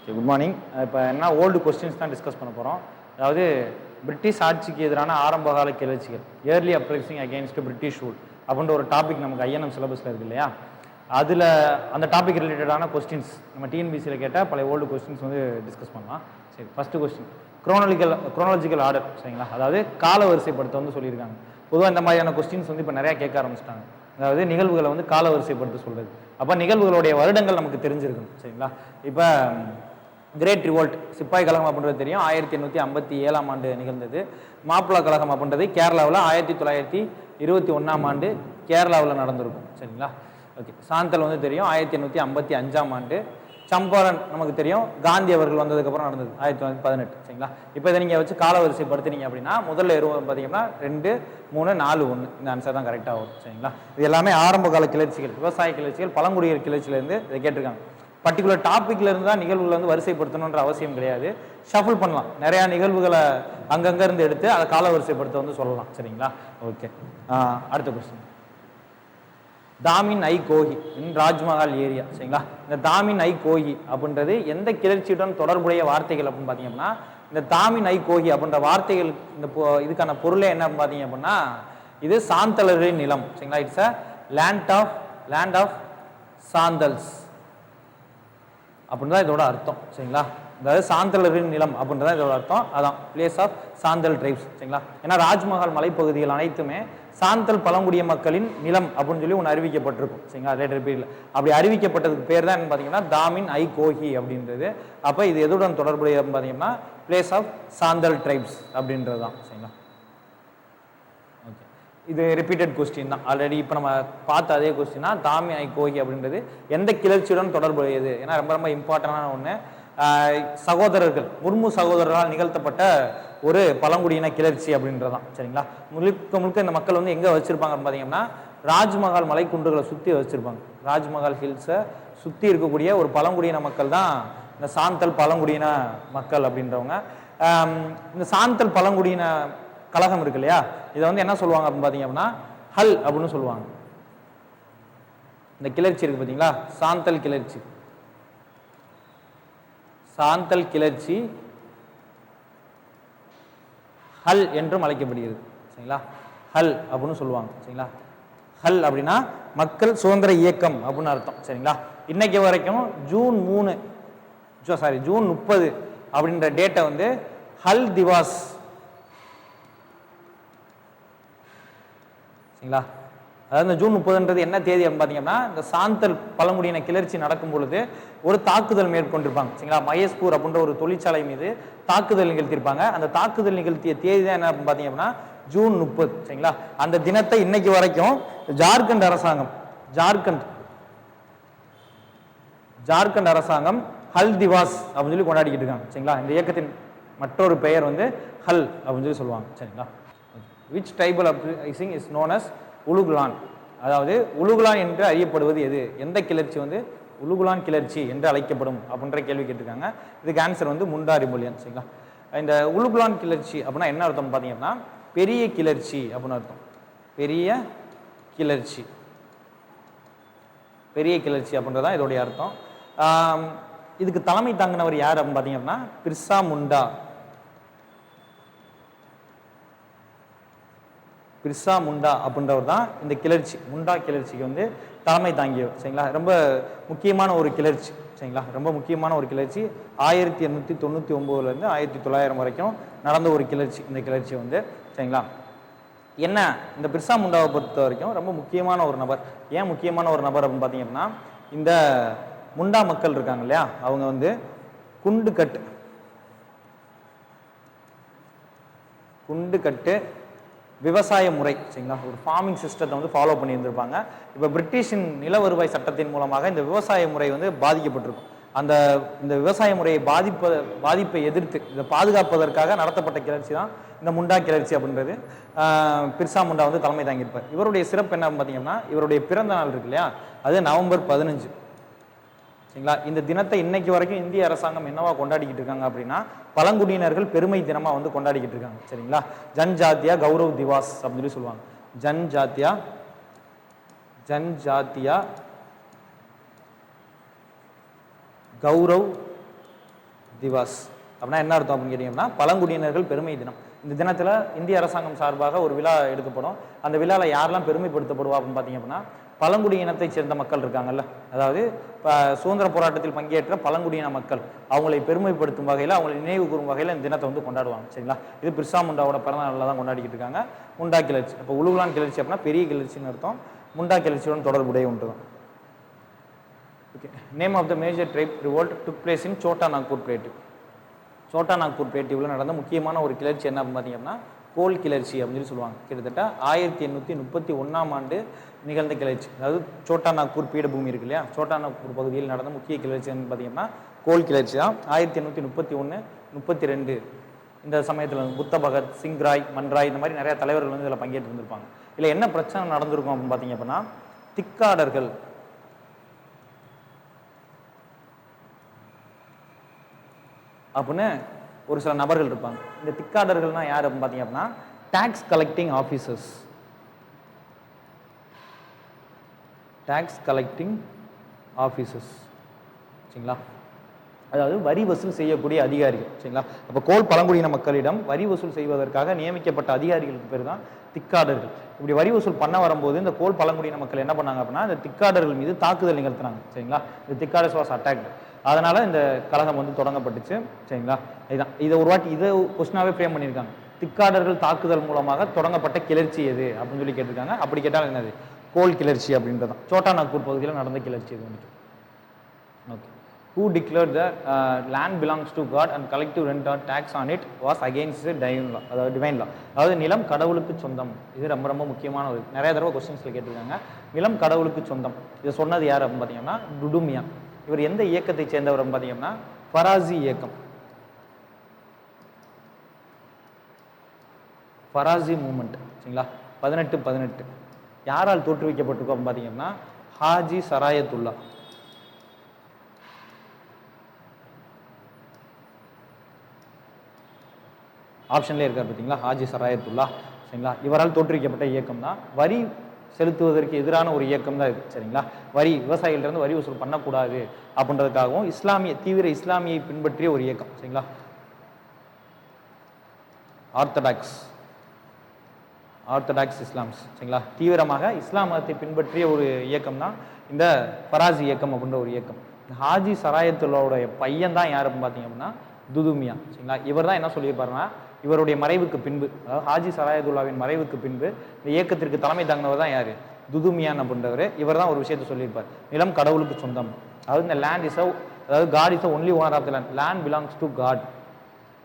Okay, good morning. இப்போ என்ன old questions தான் டிஸ்கஸ் பண்ண போகிறோம். அதாவது பிரிட்டிஷ் ஆட்சிக்கு எதிரான ஆரம்பகால கிளர்ச்சிகள், early uprising against British rule அப்படின்ற ஒரு டாபிக் நமக்கு ஐஎன்எம் சிலபஸில் இருக்குது இல்லையா? அதில் அந்த டாபிக் ரிலேட்டடான கொஸ்டின்ஸ் நம்ம டிஎன்பிசியில் கேட்டால் பழைய ஓல்டு கொஸ்டின்ஸ் வந்து டிஸ்கஸ் பண்ணலாம். சரி, ஃபஸ்ட்டு கொஸ்டின் குரோனாலஜிக்கல் ஆர்டர். சரிங்களா? அதாவது கால வரிசைப்படுத்த வந்து சொல்லியிருக்காங்க. பொதுவாக இந்த மாதிரியான கொஸ்டின்ஸ் வந்து இப்போ நிறையா கேட்க ஆரம்பிச்சிட்டாங்க. அதாவது நிகழ்வுகளை வந்து கால வரிசைப்படுத்த சொல்கிறது. அப்போ நிகழ்வுகளுடைய வருடங்கள் நமக்கு தெரிஞ்சிருக்கணும். சரிங்களா? இப்போ கிரேட் ரிவோல்ட், சிப்பாய் கழகம் அப்படின்றது தெரியும், 1857ஆம் ஆண்டு நிகழ்ந்தது. மாப்பிளா கழகம் அப்படின்றது கேரளாவில் 1921ஆம் ஆண்டு கேரளாவில் நடந்திருக்கும். சரிங்களா? ஓகே, சாந்தல் வந்து தெரியும், 1855ஆம் ஆண்டு. சம்பாரன் நமக்கு தெரியும், காந்தி அவர்கள் வந்ததுக்கப்புறம் நடந்தது 1918. சரிங்களா? இப்போ இதை நீங்கள் வச்சு கால வரிசைப்படுத்தினீங்க அப்படின்னா முதல்ல பார்த்தீங்கன்னா 2, 3, 4, 1 இந்த ஆன்சர் தான் கரெக்டாக வரும். சரிங்களா? இது எல்லாமே ஆரம்ப கால கிளர்ச்சிகள், விவசாய கிளர்ச்சிகள், பழங்குடியர் கிளர்ச்சியிலேருந்து இதை கேட்டிருக்காங்க. பர்டிகுலர் டாப்பிக்ல இருந்து தான் நிகழ்வுகளை வந்து வரிசைப்படுத்தணுன்ற அவசியம் கிடையாது. ஷஃபிள் பண்ணலாம், நிறையா நிகழ்வுகளை அங்கங்கே இருந்து எடுத்து அதை கால வரிசைப்படுத்த வந்து சொல்லலாம். சரிங்களா? ஓகே, அடுத்த கொஸ்டின். தாமின் ஐ கோஹி இன் ராஜ்மஹால் ஏரியா. சரிங்களா? இந்த தாமின் ஐ கோஹி அப்படின்றது எந்த கிளர்ச்சியுடன் தொடர்புடைய வார்த்தைகள் அப்படின்னு பார்த்தீங்கன்னா, இந்த தாமின் ஐ கோஹி அப்படின்ற வார்த்தைகள் இந்த இதுக்கான பொருளே என்ன அப்படின்னு பார்த்தீங்க அப்படின்னா, இது சாந்தலரின் நிலம். சரிங்களா? It's a land of Santhals அப்படின்றதான் இதோட அர்த்தம். சரிங்களா? அதாவது சாந்தலரின் நிலம் அப்படின்றதான் இதோட அர்த்தம். அதான் பிளேஸ் ஆஃப் சாந்தல் ட்ரைப்ஸ். சரிங்களா? ஏன்னா ராஜ்மஹால் மலைப்பகுதிகள் அனைத்துமே சாந்தல் பழங்குடிய மக்களின் நிலம் அப்படின்னு சொல்லி ஒன்று அறிவிக்கப்பட்டிருக்கும். சரிங்களா? லேட்டர் பீரியட்ல அப்படி அறிவிக்கப்பட்டதுக்கு பேர் தான் என்ன பார்த்தீங்கன்னா தாமின் ஐ கோஹி அப்படின்றது. அப்போ இது எதுடன் தொடர்புடைய பார்த்தீங்கன்னா பிளேஸ் ஆஃப் சாந்தல் ட்ரைப்ஸ் அப்படின்றது தான். சரிங்களா? ஓகே, இது ரிப்பீட்டட் கொஸ்டின் தான். ஆல்ரெடி இப்போ நம்ம பார்த்த அதே கொஸ்டின் தான். தாமின் ஐ கோஹி அப்படின்றது எந்த கிளர்ச்சியுடன் தொடர்புடையது? ஏன்னா ரொம்ப ரொம்ப இம்பார்ட்டண்டான ஒன்று. சகோதரர்கள், முர்மு சகோதரர்களால் நிகழ்த்தப்பட்ட ஒரு பழங்குடியின கிளர்ச்சி அப்படின்றதான். சரிங்களா? முழுக்க இந்த மக்கள் வந்து எங்கே வச்சிருப்பாங்க பார்த்தீங்கன்னா ராஜ்மஹால் மலைக்குன்றுகளை சுற்றி வச்சிருப்பாங்க. ராஜ்மஹால் ஹில்ஸை சுற்றி இருக்கக்கூடிய ஒரு பழங்குடியின மக்கள் தான் இந்த சாந்தல் பழங்குடியின மக்கள் அப்படின்றவங்க. இந்த சாந்தல் பழங்குடியின கழகம் இருக்கு இல்லையா, இதை வந்து என்ன சொல்லுவாங்க அப்படின்னு பார்த்தீங்க அப்படின்னா ஹல் அப்படின்னு சொல்லுவாங்க. இந்த கிளர்ச்சி இருக்கு பார்த்தீங்களா, சாந்தல் கிளர்ச்சி. சாந்தல் கிளர்ச்சி ஹல் என்றும் அழைக்கப்படுகிறது. சரிங்களா? ஹல் அப்படின்னு சொல்லுவாங்க. சரிங்களா? ஹல் அப்படின்னா மக்கள் சுதந்திர இயக்கம் அப்படின்னு அர்த்தம். சரிங்களா? இன்னைக்கு வரைக்கும் ஜூன் 30 அப்படின்ற டேட்டை வந்து ஹல் திவாஸ். சரிங்களா? அதாவது இந்த ஜூன் 30ன்றது என்ன தேதி அப்படின்னு பார்த்தீங்கன்னா, இந்த சாந்தல் பழங்குடியின கிளர்ச்சி நடக்கும் பொழுது ஒரு தாக்குதல் மேற்கொண்டிருப்பாங்க. சரிங்களா? மயஸ்பூர் அப்படின்ற ஒரு தொழிற்சாலை மீது தாக்குதல் நிகழ்த்தியிருப்பாங்க. அந்த தாக்குதல் நிகழ்த்திய தேதி தான் என்ன அப்படின்னு பார்த்தீங்க அப்படின்னா ஜூன் 30. சரிங்களா? அந்த தினத்தை இன்னைக்கு வரைக்கும் ஜார்க்கண்ட் அரசாங்கம் ஹல் திவாஸ் அப்படின்னு சொல்லி கொண்டாடிக்கிட்டு இருக்காங்க. சரிங்களா? இந்த இயக்கத்தின் மற்றொரு பெயர் வந்து ஹல் அப்படின்னு சொல்லி சொல்லுவாங்க. சரிங்களா? Which tribal uprising is known as Ulgulan. அதாவது உலுகுலான் என்று அறியப்படுவது எது? எந்த கிளர்ச்சி வந்து உலுகுலான் கிளர்ச்சி என்று அழைக்கப்படும் அப்படின்ற கேள்வி கேட்டிருக்காங்க. இதுக்கு ஆன்சர் வந்து முண்டா ரிபல்லியன். சரிங்களா? இந்த உலுகுலான் கிளர்ச்சி அப்படின்னா என்ன அர்த்தம் பார்த்தீங்கன்னா பெரிய கிளர்ச்சி அப்படின்னு அர்த்தம். பெரிய கிளர்ச்சி அப்படின்றதான் இதோடைய அர்த்தம். இதுக்கு தலைமை தாங்கினவர் யார் அப்படின்னு பார்த்தீங்கன்னா பிர்சா முண்டா அப்படின்றவர் தான் இந்த கிளர்ச்சி, முண்டா கிளர்ச்சிக்கு வந்து தலைமை தாங்கியவர். சரிங்களா? ரொம்ப முக்கியமான ஒரு கிளர்ச்சி. சரிங்களா? ரொம்ப முக்கியமான ஒரு கிளர்ச்சி. 1899லேருந்து 1900 வரைக்கும் நடந்த ஒரு கிளர்ச்சி. இந்த கிளர்ச்சி வந்து சரிங்களா என்ன, இந்த பிர்சா முண்டாவை பொறுத்த வரைக்கும் ரொம்ப முக்கியமான ஒரு நபர். ஏன் முக்கியமான ஒரு நபர் அப்படின்னு பார்த்தீங்கன்னா, இந்த முண்டா மக்கள் இருக்காங்க இல்லையா, அவங்க வந்து குண்டு கட்டு விவசாய முறை. சரிங்களா? ஒரு ஃபார்மிங் சிஸ்டத்தை வந்து ஃபாலோ பண்ணி இருந்திருப்பாங்க. இப்போ பிரிட்டிஷின் நில வருவாய் சட்டத்தின் மூலமாக இந்த விவசாய முறை வந்து பாதிக்கப்பட்டிருக்கும். இந்த விவசாய முறையை பாதிப்பை எதிர்த்து இதை பாதுகாப்பதற்காக நடத்தப்பட்ட கிளர்ச்சி தான் இந்த முண்டா கிளர்ச்சி அப்படின்றது. பிர்சா முண்டா வந்து தலைமை தாங்கியிருப்பார். இவருடைய சிறப்பு என்ன பார்த்தீங்கன்னா, இவருடைய பிறந்த நாள் இருக்கு இல்லையா, அது நவம்பர் 15. சரிங்களா? இந்த தினத்தை இன்னைக்கு வரைக்கும் இந்திய அரசாங்கம் என்னவா கொண்டாடிக்கிட்டு இருக்காங்க அப்படின்னா பழங்குடியினர்கள் பெருமை தினமா வந்து கொண்டாடிக்கிட்டு இருக்காங்க. சரிங்களா? ஜன்ஜாத்தியா கௌரவ் திவாஸ் அப்படின்னு சொல்லி சொல்லுவாங்க. ஜன்ஜாத்தியா கௌரவ் திவாஸ் அப்படின்னா என்ன அர்த்தம் அப்படின்னு கேட்டிங்கன்னா பழங்குடியினர்கள் பெருமை தினம். இந்த தினத்தில் இந்திய அரசாங்கம் சார்பாக ஒரு விழா எடுக்கப்படும். அந்த விழாவில் யாரெல்லாம் பெருமைப்படுத்தப்படுவா அப்படின்னு பார்த்தீங்க அப்படின்னா பழங்குடி இனத்தை சேர்ந்த மக்கள் இருக்காங்கல்ல, அதாவது இப்போ சுதந்திர போராட்டத்தில் பங்கேற்ற பழங்குடியின மக்கள், அவங்களை பெருமைப்படுத்தும் வகையில், அவங்களை நினைவு கூறும் வகையில் இந்த தினத்தை வந்து கொண்டாடுவாங்க. சரிங்களா? இது பிர்சா முண்டாவோட பிறந்த நாளில் தான் கொண்டாடிக்கிட்டு இருக்காங்க. முண்டா கிளர்ச்சி, இப்போ உலுகுலான் கிளர்ச்சி அப்படின்னா பெரிய கிளர்ச்சின்னு அர்த்தம். முண்டா கிளர்ச்சியுடன் தொடர்புடைய ஒன்று தான். Okay, name of the major tribe revolt took place in Chota Nagpur plateau. Chota Nagpur பிளேட்டிவ்ல நடந்த முக்கியமான ஒரு கிளர்ச்சி என்ன அப்படின்னு பார்த்தீங்கன்னா கோல் கிளர்ச்சி அப்படின்னு சொல்லுவாங்க. கிட்டத்தட்ட 1831ஆம் ஆண்டு நிகழ்ந்த கிளர்ச்சி. அதாவது சோட்டா நாக்பூர் பீடபூமி இருக்கு இல்லையா, சோட்டா நாக்பூர் பகுதியில் நடந்த முக்கிய கிளர்ச்சி பார்த்தீங்கன்னா கோல் கிளர்ச்சி தான். 1831, 32 இந்த சமயத்தில் புத்த பகத், சிங்ராய், மன்ராய் இந்த மாதிரி நிறைய தலைவர்கள் வந்து இதில் பங்கேற்று இருந்திருப்பாங்க. இல்லை என்ன பிரச்சனை நடந்திருக்கும் அப்படின்னு பார்த்தீங்க அப்படின்னா திக்காடர்கள் அப்படின்னு ஒரு சில நபர்கள் இருப்பாங்க. இந்த திக்காடர்கள்னா யார் அப்படின்னு பார்த்தீங்க அப்படின்னா tax collecting officers. Tax collecting officers சரிங்களா, அதாவது வரி வசூல் செய்யக்கூடிய அதிகாரிகள். சரிங்களா? அப்போ கோல் பழங்குடியின மக்களிடம் வரி வசூல் செய்வதற்காக நியமிக்கப்பட்ட அதிகாரிகளுக்கு பேர் தான் திக்காடர்கள். இப்படி வரி வசூல் பண்ண வரும்போது இந்த கோல் பழங்குடியின மக்கள் என்ன பண்ணாங்க அப்படின்னா இந்த திக்காடர்கள் மீது தாக்குதல் நிகழ்த்தினாங்க. சரிங்களா? இந்த திக்காடர்ஸ் வாஸ் அட்டாக்ட். அதனால இந்த கழகம் வந்து தொடங்கப்பட்டுச்சு. சரிங்களா? இதுதான் இதை ஒரு வாட்டி இதை கொஸ்டினாவே ஃப்ரேம் பண்ணியிருக்காங்க. திக்காடர்கள் தாக்குதல் மூலமாக தொடங்கப்பட்ட கிளர்ச்சி எது அப்படின்னு சொல்லி கேட்டிருக்காங்க. அப்படி கேட்டால் என்னது கோல் கிளர்ச்சி அப்படின்றதான். சோட்டா நாக்பூர் பகுதியில் நடந்த கிளர்ச்சி இது வந்துட்டு. Okay, who declared that land belongs to God and collective rent or tax on it was against the divine law. அதாவது டிவைன் லா, அதாவது நிலம் கடவுளுக்கு சொந்தம். இது ரொம்ப ரொம்ப முக்கியமான ஒரு நிறைய தடவை கொஸ்டின்ஸில் கேட்டிருக்காங்க. நிலம் கடவுளுக்கு சொந்தம் இதை சொன்னது யார் அப்படின்னு பார்த்தீங்கன்னா டுடுமியா. இவர் எந்த இயக்கத்தை சேர்ந்தவர் அப்படின்னு பார்த்தீங்கன்னா ஃபராசி இயக்கம், ஃபராசி மூமெண்ட். சரிங்களா? 1818 யாரால் தோற்றுவிக்கப்பட்டிருக்கோம் அப்படின்னு பார்த்தீங்கன்னா ஹாஜி சராயத்துல்லா. ஆப்ஷன்லேயே இருக்கார் பார்த்தீங்களா, ஹாஜி சராயத்துல்லா. சரிங்களா? இவரால் தோற்றுவிக்கப்பட்ட இயக்கம் தான். வரி செலுத்துவதற்கு எதிரான ஒரு இயக்கம் தான் இது. சரிங்களா? வரி விவசாயிகளிலிருந்து வரி வசூல் பண்ணக்கூடாது அப்படின்றதுக்காகவும் தீவிர இஸ்லாமியை பின்பற்றிய ஒரு இயக்கம். சரிங்களா? ஆர்த்தடாக்ஸ் இஸ்லாம்ஸ். சரிங்களா? தீவிரமாக இஸ்லாம் மதத்தை பின்பற்றிய ஒரு இயக்கம் தான் இந்த ஃபராசி இயக்கம் அப்படின்ற ஒரு இயக்கம். ஹாஜி சராயத்துல்லாவுடைய பையன் தான் யார் அப்படின்னு பார்த்தீங்க அப்படின்னா துதுமியா. சரிங்களா? இவர் தான் என்ன சொல்லியிருப்பாருன்னா இவருடைய மறைவுக்கு பின்பு, அதாவது ஹாஜி சராயத்துல்லாவின் மறைவுக்கு பின்பு இந்த இயக்கத்திற்கு தலைமை தாங்கினவர் தான் யார் துதுமியான் அப்படின்றவர். இவர் தான் ஒரு விஷயத்தை சொல்லியிருப்பார், நிலம் கடவுளுக்கு சொந்தம். அதாவது இந்த லேண்ட் இஸ் அதாவது God is only owner of the land, land belongs to God.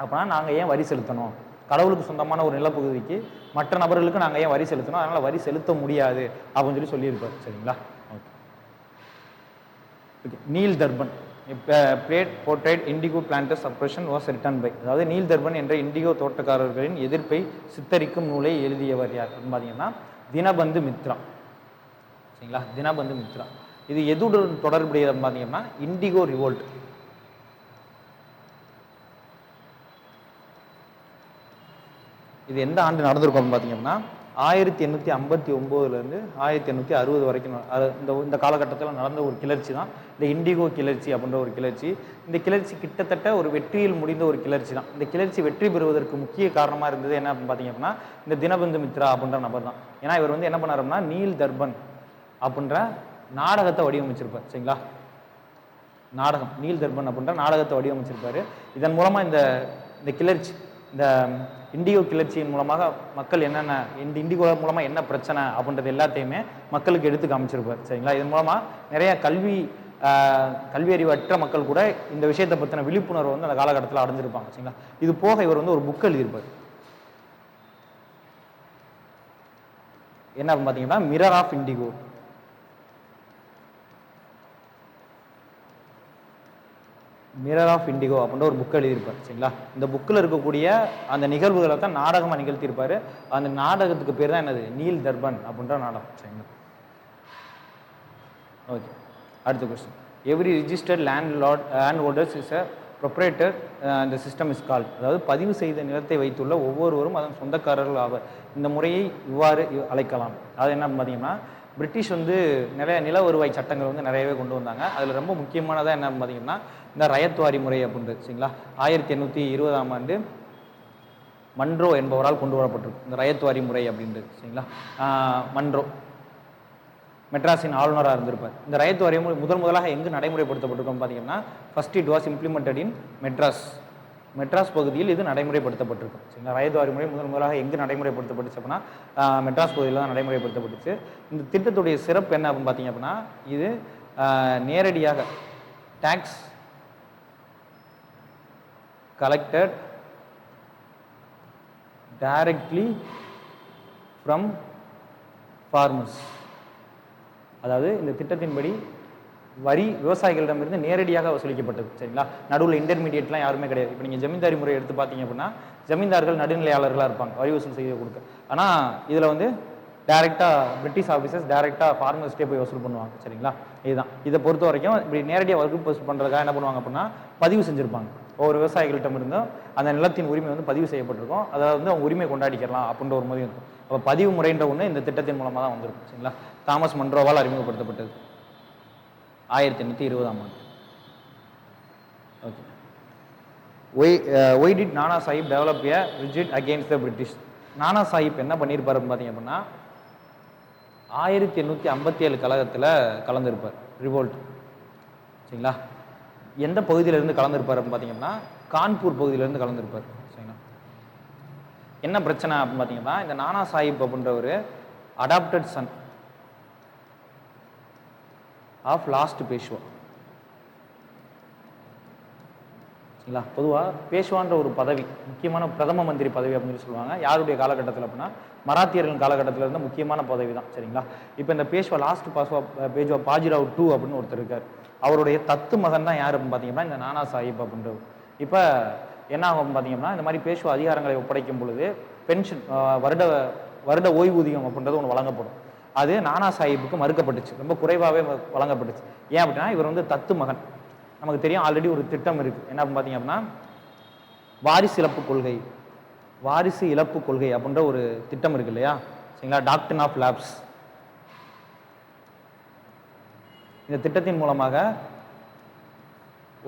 அப்படின்னா நாங்கள் ஏன் வரி செலுத்தணும், கடவுளுக்கு சொந்தமான ஒரு நிலப்பகுதிக்கு மற்ற நபர்களுக்கு நாங்கள் ஏன் வரி செலுத்தணும், அதனால் வரி செலுத்த முடியாது அப்படின்னு சொல்லியிருப்பார். சரிங்களா? Okay okay Neel Darpan played portrayed indigo planter suppression was written by. அதாவது நீல் தர்பன் என்ற இண்டிகோ தோட்டக்காரர்களின் எதிர்ப்பை சித்தரிக்கும் நூலை எழுதியவர் யார் அப்படின்னு பார்த்தீங்கன்னா தினபந்து மித்ரா. சரிங்களா? தினபந்து மித்ரா. இது எதுடன் தொடர்புடையதுன்னு பார்த்தீங்கன்னா இண்டிகோ ரிவோல்ட். இது எந்த ஆண்டு நடந்திருக்கும் பார்த்தீங்கன்னா 1859 1860 வரைக்கும் இந்த காலகட்டத்தில் நடந்த ஒரு கிளர்ச்சி தான் இந்த இண்டிகோ கிளர்ச்சி அப்படின்ற ஒரு கிளர்ச்சி. இந்த கிளர்ச்சி கிட்டத்தட்ட ஒரு வெற்றியில் முடிந்த ஒரு கிளர்ச்சி தான். இந்த கிளர்ச்சி வெற்றி பெறுவதற்கு முக்கிய காரணமாக இருந்தது என்ன அப்படின்னு பார்த்தீங்க அப்படின்னா இந்த தினபந்து மித்ரா அப்படின்ற நபர் தான். ஏன்னா இவர் வந்து என்ன பண்ணாருன்னா நீல் தர்பன் அப்படின்ற நாடகத்தை வடிவமைச்சிருப்பார். சரிங்களா? நாடகம் நீல் தர்பன் அப்படின்ற நாடகத்தை வடிவமைச்சிருப்பாரு. இதன் மூலமாக இந்த கிளர்ச்சி, இந்த இண்டிகோ கிளர்ச்சியின் மூலமாக மக்கள் என்னென்ன, இந்த இண்டிகோ மூலமாக என்ன பிரச்சனை அப்படின்றது எல்லாத்தையுமே மக்களுக்கு எடுத்து காமிச்சிருப்பார். சரிங்களா? இதன் மூலமாக நிறைய கல்வி அறிவற்ற மக்கள் கூட இந்த விஷயத்தை பற்றின விழிப்புணர்வு வந்து அந்த காலகட்டத்தில் அடைஞ்சிருப்பாங்க. சரிங்களா? இது போக இவர் வந்து ஒரு புக் எழுதியிருப்பார். என்ன பார்த்தீங்கன்னா mirror of indigo. Mirror of indigo அப்படின்ற ஒரு புக் எழுதியிருப்பார். சரிங்களா? இந்த புக்கில் இருக்கக்கூடிய அந்த நிகழ்வுகளை தான் நாடகமாக நிகழ்த்தியிருப்பார். அந்த நாடகத்துக்கு பேர் தான் என்னது நீல் தர்பன் அப்படின்ற நாடகம். சரிங்களா? ஓகே, அடுத்த question. Every registered land holders is a proprietor இந்த சிஸ்டம் இஸ் கால்ட். அதாவது பதிவு செய்த நிலத்தை வைத்துள்ள ஒவ்வொருவரும் அதன் சொந்தக்காரர்கள் ஆவர். இந்த முறையை இவ்வாறு அழைக்கலாம். அது என்ன பார்த்தீங்கன்னா பிரிட்டிஷ் வந்து நிறைய நில வருவாய் சட்டங்கள் வந்து நிறையவே கொண்டு வந்தாங்க. அதில் ரொம்ப முக்கியமானதாக என்ன பார்த்தீங்கன்னா இந்த ரயத்வாரி முறை அப்படின்றது சரிங்களா. 1820ஆம் ஆண்டு மன்ரோ என்பவரால் கொண்டு வரப்பட்டிருக்கு இந்த ரயத்வாரி முறை அப்படின்றது சரிங்களா. மன்ரோ மெட்ராஸின் ஆளுநராக இருந்திருப்பார். இந்த ரயத்வாரி முறை முதலாக எங்கு நடைமுறைப்படுத்தப்பட்டிருக்கோம் பார்த்தீங்கன்னா ஃபர்ஸ்ட் இட் வாஸ் இம்ப்ளிமெண்டட் இன் மெட்ராஸ் பகுதியில் இது நடைமுறைப்படுத்தப்பட்டிருக்கும் சரிங்களா. ரயத்வாரி முறை முதலாக எங்கு நடைமுறைப்படுத்தப்பட்டுச்சு அப்படின்னா மெட்ராஸ் பகுதியில் தான் நடைமுறைப்படுத்தப்பட்டுச்சு. இந்த திட்டத்துடைய சிறப்பு என்ன அப்படின்னு பார்த்தீங்க அப்படின்னா இது நேரடியாக tax collected directly from farmers. அதாவது இந்த திட்டத்தின்படி வரி விவசாயிகளிடமிருந்து நேரடியாக வசூலிக்கப்பட்டது சரிங்களா. நடுவில் இன்டர்மீடியேட்லாம் யாருமே கிடையாது. இப்போ நீங்கள் ஜமீன்தாரி முறை எடுத்து பார்த்தீங்க அப்படின்னா ஜமீன்தார்கள் நடுநிலையாளர்களாக இருப்பாங்க வரி வசூல் செய்ய கொடுக்க. ஆனால் இதில் வந்து டைரெக்டாக பிரிட்டிஷ் ஆஃபீஸர்ஸ் டைரெக்டாக ஃபார்மர்ஸ்டே போய் வசூல் பண்ணுவாங்க சரிங்களா. இதுதான் இதை பொறுத்த வரைக்கும் இப்படி நேரடியாக வசூல் பண்ணுறதுக்காக என்ன பண்ணுவாங்க அப்படின்னா பதிவு செஞ்சுருப்பாங்க. ஒவ்வொரு விவசாயிகள்கிட்ட இருந்தும் அந்த நிலத்தின் உரிமை வந்து பதிவு செய்யப்பட்டிருக்கும். அதாவது வந்து அவங்க உரிமை கொண்டாடிக்கலாம் அப்படின்ற ஒரு முறை இருக்கும். அப்போ பதிவு முறைன்ற ஒன்று இந்த திட்டத்தின் மூலமாக தான் வந்திருக்கும் சரிங்களா. தாமஸ் மன்ரோவால் அறிமுகப்படுத்தப்பட்டது 1820ஆம் ஆண்டு. Okay. Why did Nana Sahib develop a rigid against the British. Nana Sahib என்ன பண்ணியிருப்பார் பார்த்தீங்க அப்படின்னா 1857 கழகத்தில் கலந்துருப்பார் ரிவோல்ட் சரிங்களா. எந்த பகுதியிலேருந்து கலந்துருப்பார் அப்படின்னு பார்த்தீங்கன்னா கான்பூர் பகுதியிலேருந்து கலந்துருப்பார் சரிங்களா. என்ன பிரச்சனை அப்படின்னு பார்த்தீங்கன்னா இந்த நானா சாஹிப் அப்படின்ற ஒரு adopted son of last Peshwa சரிங்களா. பொதுவாக பேஷ்வான்ற ஒரு பதவி முக்கியமான பிரதம மந்திரி பதவி அப்படின்னு சொல்லுவாங்க. யாருடைய காலகட்டத்தில் அப்படின்னா மராத்தியர்களின் காலகட்டத்தில் இருந்த முக்கியமான பதவி தான் சரிங்களா. இப்போ இந்த பேஷ்வா லாஸ்ட் பேஷ்வா பாஜிராவ் 2 அப்படின்னு ஒருத்தர் இருக்கார். அவருடைய தத்து மகன் தான் யார் அப்படின்னு பார்த்தீங்கன்னா இந்த நானா சாஹிப் அப்படின்றது. இப்போ என்ன ஆகும் பார்த்தீங்கன்னா இந்த மாதிரி பேஷ்வா அதிகாரங்களை ஒப்படைக்கும் பொழுது பென்ஷன் வருட ஓய்வூதியம் அப்படின்றது ஒன்று வழங்கப்படும். அது நானா சாஹிப்புக்கு மறுக்கப்பட்டுச்சு. ரொம்ப குறைவாகவே வழங்கப்பட்டுச்சு. ஏன் அப்படின்னா இவர் வந்து தத்து மகன். நமக்கு தெரியும் ஆல்ரெடி ஒரு திட்டம் இருக்குது. என்ன அப்படின்னு பார்த்தீங்க அப்படின்னா வாரிசு இழப்பு கொள்கை அப்படின்ற ஒரு திட்டம் இருக்கு இல்லையா சரிங்களா. Doctrine of lapse. இந்த திட்டத்தின் மூலமாக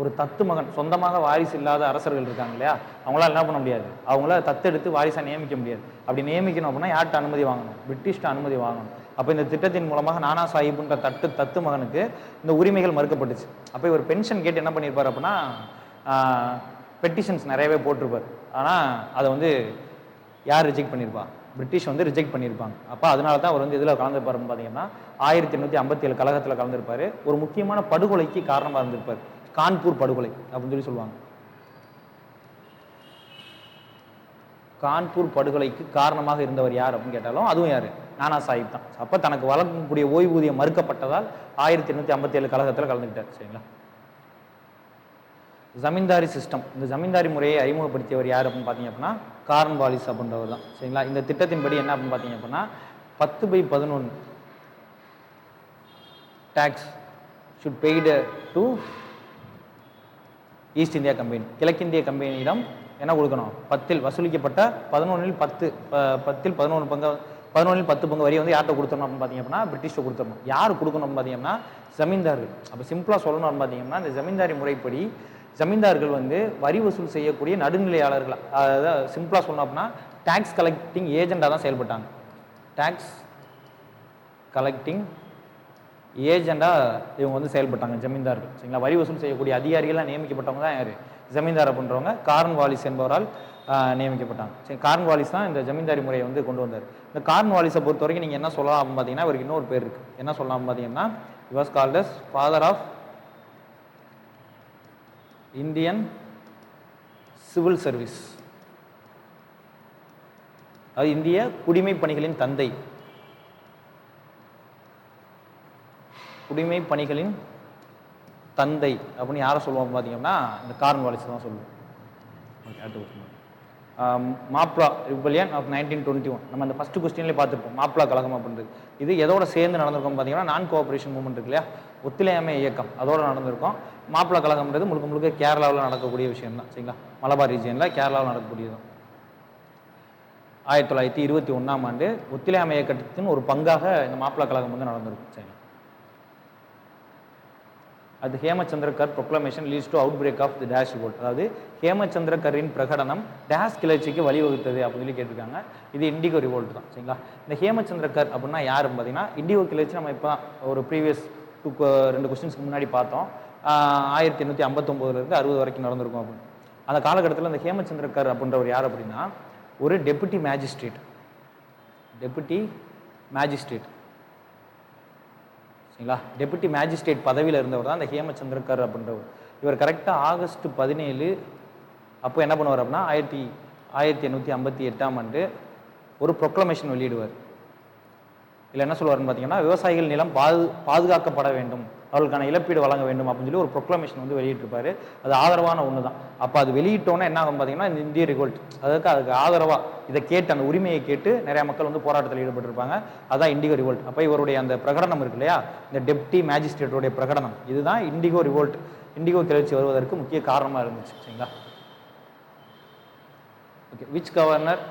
ஒரு தத்து மகன் சொந்தமாக வாரிசு இல்லாத அரசர்கள் இருக்காங்க இல்லையா அவங்களால என்ன பண்ண முடியாது. அவங்கள தத்தெடுத்து வாரிசாக நியமிக்க முடியாது. அப்படி நியமிக்கணும் அப்படின்னா யார்கிட்ட அனுமதி வாங்கணும்? பிரிட்டிஷ்ட அனுமதி வாங்கணும். அப்போ இந்த திட்டத்தின் மூலமாக நானா சாஹிப்ன்ற தத்து மகனுக்கு இந்த உரிமைகள் மறுக்கப்பட்டுச்சு. அப்போ இவர் பென்ஷன் கேட்டு என்ன பண்ணியிருப்பார் அப்படின்னா பெட்டிஷன்ஸ் நிறையவே போட்டிருப்பார். ஆனால் அதை வந்து யார் ரிஜெக்ட் பண்ணியிருப்பா? பிரிட்டிஷ் வந்து ரிஜெக்ட் பண்ணியிருப்பாங்க. அப்போ அதனால தான் அவர் வந்து இதில் கலந்துருப்பாருன்னு பார்த்தீங்கன்னா 1857 கழகத்தில் கலந்துருப்பார். ஒரு முக்கியமான படுகொலைக்கு காரணமாக இருந்திருப்பார். கான்பூர் படுகொலை அப்படின்னு சொல்லுவாங்க. கான்பூர் படுகொலைக்கு காரணமாக இருந்தவர் யார் அப்படின்னு கேட்டாலும் அதுவும் யார்? நானா சாஹிப் தான். அப்போ தனக்கு வழங்கக்கூடிய ஓய்வூதியம் மறுக்கப்பட்டதால் 1857 கழகத்தில் கலந்துக்கிட்டார் சரிங்களா. ஜமீன்தாரி சிஸ்டம். இந்த ஜமீன்தாரி முறையை அறிமுகப்படுத்தியவர் யார் அப்படின்னு பார்த்தீங்க அப்படின்னா கார்ன்வாலிஸ் அப்படின்றவர் தான் சரிங்களா. இந்த திட்டத்தின்படி என்ன அப்படின்னு பார்த்தீங்க அப்படின்னா 10/11 tax should paid to East India Company. கிழக்கிந்திய கம்பெனியிடம் என்ன கொடுக்கணும்? 10 வசூலிக்கப்பட்ட 11 பங்கு வரியை வந்து யார்கிட்ட கொடுத்துடணும் அப்படின்னு பார்த்தீங்க அப்படின்னா பிரிட்டிஷ்ட கொடுத்துடணும். யார் கொடுக்கணும் பார்த்தீங்கன்னா ஜமீன்தார்கள். அப்போ சிம்பிளாக சொல்லணும் பார்த்தீங்கன்னா இந்த ஜமீன்தாரி முறைப்படி ஜமீன்தார்கள் வந்து வரி வசூல் செய்யக்கூடிய நடுநிலையாளர்கள். அதாவது சிம்பிளாக சொல்லணும் அப்படின்னா டேக்ஸ் கலெக்டிங் ஏஜெண்டாக தான் செயல்பட்டாங்க. டேக்ஸ் கலெக்டிங் ஏஜெண்டாக இவங்க வந்து செயல்பட்டாங்க ஜமீன்தார்கள் சரிங்களா. வரி வசூல் செய்யக்கூடிய அதிகாரிகளாக நியமிக்கப்பட்டவங்க தான் யார்? ஜமீன்தார் அப்படின்றவங்க கார்ன்வாலிஸ் என்பவரால் நியமிக்கப்பட்டாங்க சரி. கார்ன்வாலிஸ் தான் இந்த ஜமீன்தாரி முறையை வந்து கொண்டு வந்தார். இந்த கார்ன்வாலிஸை பொறுத்த வரைக்கும் நீங்கள் என்ன சொல்லலாம் அப்படின்னு பார்த்தீங்கன்னா இவருக்கு இன்னொரு பேர் இருக்குது. என்ன சொல்லலாம் பார்த்தீங்கன்னா he was called as father of Indian civil service. அது இந்திய குடிமை பணிகளின் தந்தை. குடிமை பணிகளின் தந்தை அப்படின்னு யாரை சொல்லுவோம் பார்த்தீங்கன்னா இந்த கார்ன்வாலிஸ் தான் சொல்லுவோம். ஓகே, அடுத்து மாப்ளா ரிபல்லியன் ஆஃப் 1921. நம்ம அந்த ஃபர்ஸ்ட் கொஸ்டின்லேயே பார்த்துருப்போம் மாப்ளா கழகம் அப்படின்றது. இது எதோட சேர்ந்து நடந்திருக்கும் பார்த்தீங்கன்னா நான் கோஆப்ரேஷன் மூவ்மெண்ட் இருக்கு இல்லையா, ஒத்துழையாமை இயக்கம், அதோட நடந்திருக்கும். மாப்ளா கழகம்ன்றது முழுக்க கேரளாவில் நடக்கக்கூடிய விஷயம் தான் சரிங்களா. மலபார் ரீஜியனில் கேரளாவில் நடக்கக்கூடியது. 1921ஆம் ஆண்டு ஒத்துழையாமை இயக்கத்தின் ஒரு பங்காக இந்த மாப்பிள கழகம் வந்து நடந்திருக்கும். சரி, அது Hemachandra Kar proclamation leads to outbreak of the dash revolt. அதாவது ஹேமச்சந்திர கரின் பிரகடனம் டேஷ் கிளர்ச்சிக்கு வழிவகுத்தது அப்படின்னு சொல்லி கேட்டிருக்காங்க. இது இண்டிகோ ரிவோல்ட் தான். சரிங்களா, இந்த ஹேமச்சந்திர கர் அப்படின்னா யாருன்னு பார்த்தீங்கன்னா, இண்டிகோ கிளர்ச்சி நம்ம இப்போ ஒரு ப்ரீவியஸ் 2 கொஸ்டின்ஸ்க்கு முன்னாடி பார்த்தோம். 1859 60 வரைக்கும் நடந்திருக்கும் அப்படின்னு. அந்த காலகட்டத்தில் இந்த ஹேமச்சந்திர கர் அப்படின்றவர் யார் அப்படின்னா, ஒரு டெபுட்டி மேஜிஸ்ட்ரேட். சரிங்களா, டெபுட்டி மேஜிஸ்ட்ரேட் பதவியில் இருந்தவர் தான் இந்த ஹேமச்சந்திர கர் அப்படின்றவர். இவர் கரெக்டாக ஆகஸ்ட் 17 அப்போ என்ன பண்ணுவார் அப்படின்னா, 1858ஆம் ஆண்டு ஒரு ப்ரொக்ளமேஷன் வெளியிடுவார். இல்லை என்ன சொல்லுவார்னு பார்த்தீங்கன்னா, விவசாயிகள் நிலம் பாதுகாக்கப்பட வேண்டும், அவர்களுக்கான இழப்பீடு வழங்க வேண்டும் அப்படின்னு சொல்லி ஒரு ப்ரொக்ளமேஷன் வந்து வெளியிட்டிருப்பாரு. அது ஆதரவான ஒன்று தான். அப்போ அது வெளியிட்டோன்னே என்ன ஆகும் பார்த்தீங்கன்னா, இந்த இந்திய ரிவோல்ட் அதுக்கு ஆதரவாக இதை கேட்டு அந்த உரிமையை கேட்டு நிறையா மக்கள் வந்து போராட்டத்தில் ஈடுபட்டிருப்பாங்க. அதுதான் இண்டிகோ ரிவோல்ட். அப்போ இவருடைய அந்த பிரகடனம் இருக்கு இல்லையா, இந்த டெப்டி மேஜிஸ்ட்ரேட்டோடைய பிரகடனம், இதுதான் இண்டிகோ ரிவோல்ட், இண்டிகோ கிளர்ச்சி வருவதற்கு முக்கிய காரணமாக இருந்துச்சு. சரிங்களா, okay. Which governor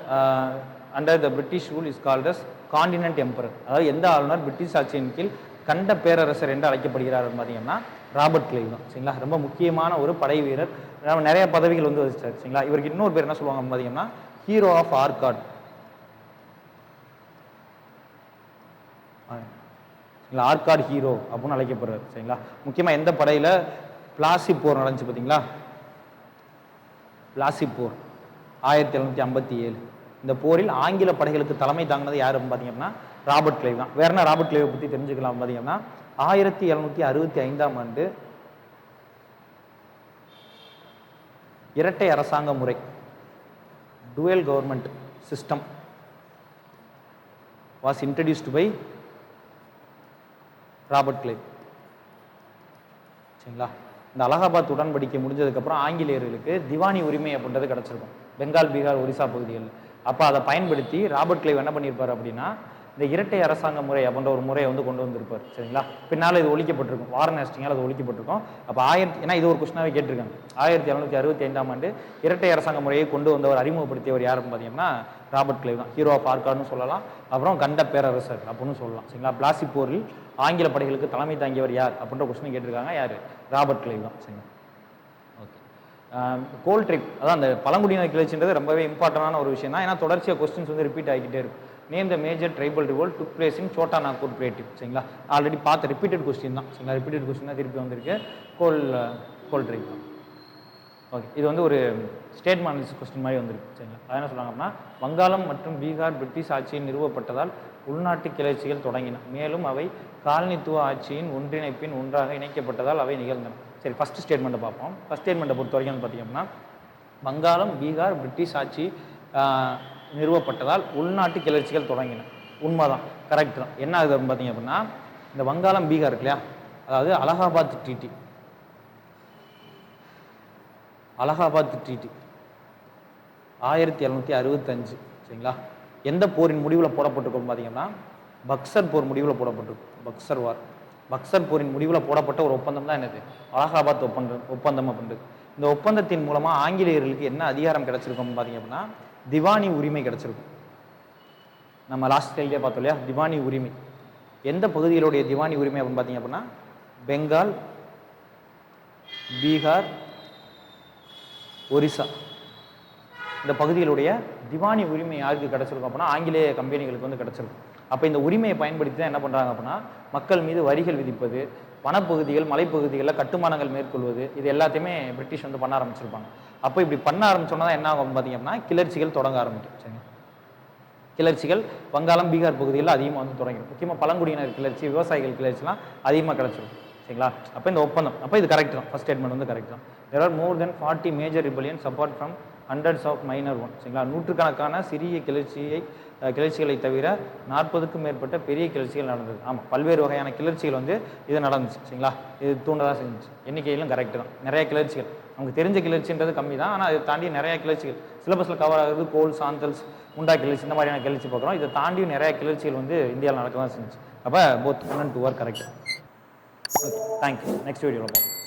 under the British rule is called as continent emperor. அதாவது எந்த ஆளுநர் பிரிட்டிஷ் ஆட்சியின் கீழ் கண்ட பேரரசர் என்று அழைக்கப்படுகிறார் பார்த்தீங்கன்னா, ராபர்ட் கிளைவ் தான். சரிங்களா, ரொம்ப முக்கியமான ஒரு படை வீரர். நிறைய பதவிகள் வந்து வச்சிட்டார். சரிங்களா, இவருக்கு இன்னொரு பேர் என்ன சொல்லுவாங்க பார்த்தீங்கன்னா, hero of Arcot. Arcot hero அப்படின்னு அழைக்கப்படுறாரு. சரிங்களா, முக்கியமாக எந்த படையில் பிளாசி போர் நடந்துச்சு பார்த்தீங்களா, பிளாசி போர் 1757. இந்த போரில் ஆங்கில படைகளுக்கு தலைமை தாங்கினது யார் பார்த்தீங்கன்னா, ராபர்ட் கிளைவ் தான். வேற என்ன ராபர்ட் கிளைவை பற்றி தெரிஞ்சுக்கலாம் பார்த்தீங்கன்னா, 1765ஆம் ஆண்டு இரட்டை அரசாங்க முறை, dual government system was introduced by Robert Clive. சரிங்களா, இந்த அலகாபாத் உடன்படிக்கை முடிஞ்சதுக்கப்புறம் ஆங்கிலேயர்களுக்கு திவானி உரிமை அப்படின்றது கிடச்சிருக்கும் பெங்கால், பீகார், ஒரிசா பகுதிகளில். அப்போ அதை பயன்படுத்தி ராபர்ட் கிளைவ் என்ன பண்ணியிருப்பார் அப்படின்னா, இந்த இரட்டை அரசாங்க முறை அப்படின்ற ஒரு முறையை வந்து கொண்டு வந்திருப்பார். சரிங்களா, பின்னால் இது ஒழிக்கப்பட்டிருக்கும், வாரன் ஹேஸ்டிங்கால் அது ஒழிக்கப்பட்டிருக்கும். அப்போ ஏன்னா இது ஒரு கொஸ்டினாவே கேட்டிருக்காங்க. 1765ஆம் ஆண்டு இரட்டை அரசாங்க முறையை கொண்டு வந்தவர், அறிமுகப்படுத்தியவர் யாருன்னு பார்த்தீங்கன்னா, ராபர்ட் கிளைவ் தான். ஹீரோ ஆஃப் ஆர்காட்னு சொல்லலாம், அப்புறம் கண்ட பேரரசர் அப்படின்னு சொல்லலாம். சரிங்களா, பிளாசி போரில் ஆங்கில படைகளுக்கு தலைமை தாங்கியவர் யார் அப்படின்ற கொஸ்டின் கேட்டிருக்காங்க. யார்? ராபர்ட் கிளைவ் தான். சரிங்களா, ஓகே. கோல் ட்ரிப், அதான் அந்த பழங்குடியினர் கிளர்ச்சின்றது ரொம்பவே இம்பார்ட்டண்டான ஒரு விஷயம் தான். ஏன்னா தொடர்ச்சியாக கொஸ்டின்ஸ் வந்து ரிப்பீட் ஆகிக்கிட்டே இருக்கும். Name the major tribal revolt took place in Chota Nagpur plateau. சரிங்களா, ஆல்ரெடி பார்த்த ரிப்பீட்டட் கொஸ்டின் தான். சரிங்களா, ரிப்பீட்டட் கொஸ்டின் தான் திருப்பி வந்திருக்கு. கோல் ட்ரிப். ஓகே, இது வந்து ஒரு ஸ்டேட்மெண்ட் அனாலிசிஸ் கொஸ்டின் மாதிரி வந்திருக்கு. சரிங்களா, அது என்ன சொல்லுவாங்க அப்படின்னா, வங்காளம் மற்றும் பீகார் பிரிட்டிஷ் ஆட்சியில் நிறுவப்பட்டதால் உள்நாட்டு கிளர்ச்சிகள் தொடங்கின, மேலும் அவை காலனித்துவ ஆட்சியின் ஒன்றிணைப்பின் ஒன்றாக இணைக்கப்பட்டதால் அவை நிகழ்ந்தன. சரி, ஃபஸ்ட் ஸ்டேட்மெண்ட்டை பார்ப்போம். ஃபஸ்ட் ஸ்டேட்மெண்ட்டை பொறுத்த வரைக்கும் பார்த்தீங்கன்னா, வங்காளம் பீகார் பிரிட்டிஷ் ஆட்சி நிறுவப்பட்டதால் உள்நாட்டு கிளர்ச்சிகள் தொடங்கின. உண்மைதான், கரெக்ட் தான். என்ன ஆகுது அப்படின்னு பார்த்தீங்க அப்படின்னா, இந்த வங்காளம் பீகார் இருக்கு இல்லையா, அதாவது அலகாபாத் ட்ரீட்டி 1765. சரிங்களா, எந்த போரின் முடிவில் போடப்பட்டிருக்கும் பார்த்தீங்கன்னா, பக்சர் போர் முடிவில் போடப்பட்டிருக்கும். பக்சர் வார், பக்சர் போரின் முடிவில் போடப்பட்ட ஒரு ஒப்பந்தம் தான் என்னது, அலகாபாத் ஒப்பந்தம் அப்படின்றது. இந்த ஒப்பந்தத்தின் மூலமாக ஆங்கிலேயர்களுக்கு என்ன அதிகாரம் கிடைச்சிருக்கும் பார்த்தீங்க அப்படின்னா, திவானி உரிமை கிடைச்சிருக்கும். நம்ம லாஸ்ட் ஸ்டைல்லே பார்த்தோம் இல்லையா, திவானி உரிமை. எந்த பகுதிகளுடைய திவானி உரிமை அப்படின்னு பார்த்தீங்க அப்படின்னா, பெங்கால், பீகார், ஒரிசா, இந்த பகுதிகளுடைய திவானி உரிமை யாருக்கு கிடைச்சிருக்கும் அப்படின்னா, ஆங்கிலேய கம்பெனிகளுக்கு வந்து கிடைச்சிருக்கும். அப்போ இந்த உரிமையை பயன்படுத்தி தான் என்ன பண்ணுறாங்க அப்படின்னா, மக்கள் மீது வரிகள் விதிப்பது, வனப்பகுதிகள், மலைப்பகுதிகளில் கட்டுமானங்கள் மேற்கொள்வது, இது எல்லாத்தையுமே பிரிட்டிஷ் வந்து பண்ண ஆரம்பிச்சிருப்பாங்க. அப்போ இப்படி பண்ண ஆரம்பிச்சோன்னா தான் என்ன ஆகும் பார்த்தீங்க அப்படின்னா, கிளர்ச்சிகள் தொடங்க ஆரம்பிக்கும். சரிங்க, கிளர்ச்சிகள் வங்காளம் பீகார் பகுதிகளில் அதிகமாக வந்து தொடங்கிடும். முக்கியமாக பழங்குடியினர் கிளர்ச்சி, விவசாயிகள் கிளர்ச்சிலாம் அதிகமாக கிடச்சிடும். சரிங்களா, அப்போ இந்த ஒப்பந்தம், அப்போ இது கரெக்ட் தான். ஃபர்ஸ்ட் ஸ்டேட்மெண்ட் வந்து கரெக்ட் தான். There are more than 40 major rebellions apart from hundreds of minor one. சரிங்களா, நூற்றுக்கணக்கான சிறிய கிளர்ச்சிகளை தவிர 40க்கும் மேற்பட்ட பெரிய கிளர்ச்சிகள் நடந்தது. ஆமாம், பல்வேறு வகையான கிளர்ச்சிகள் வந்து இது நடந்துச்சு. சரிங்களா, இது தூண்டதான் செஞ்சிச்சு. எண்ணிக்கையிலும் கரெக்ட் தான். நிறைய கிளர்ச்சிகள், நமக்கு தெரிஞ்ச கிளர்ச்சின்றது கம்மி தான், ஆனால் அதை தாண்டி நிறைய கிளர்ச்சிகள் சிலபஸில் கவர் ஆகுது. கோல், சாந்தல்ஸ், முண்டா கிளர்ச்சி, இந்த மாதிரியான கிளர்ச்சி பார்க்குறோம். இதை தாண்டி நிறைய கிளர்ச்சிகள் வந்து இந்தியாவில் நடக்க தான் செஞ்சிச்சு. அப்போ both 1 and 2 are correct. Okay, thank you. Next வீடியோவில் பார்ப்போம்.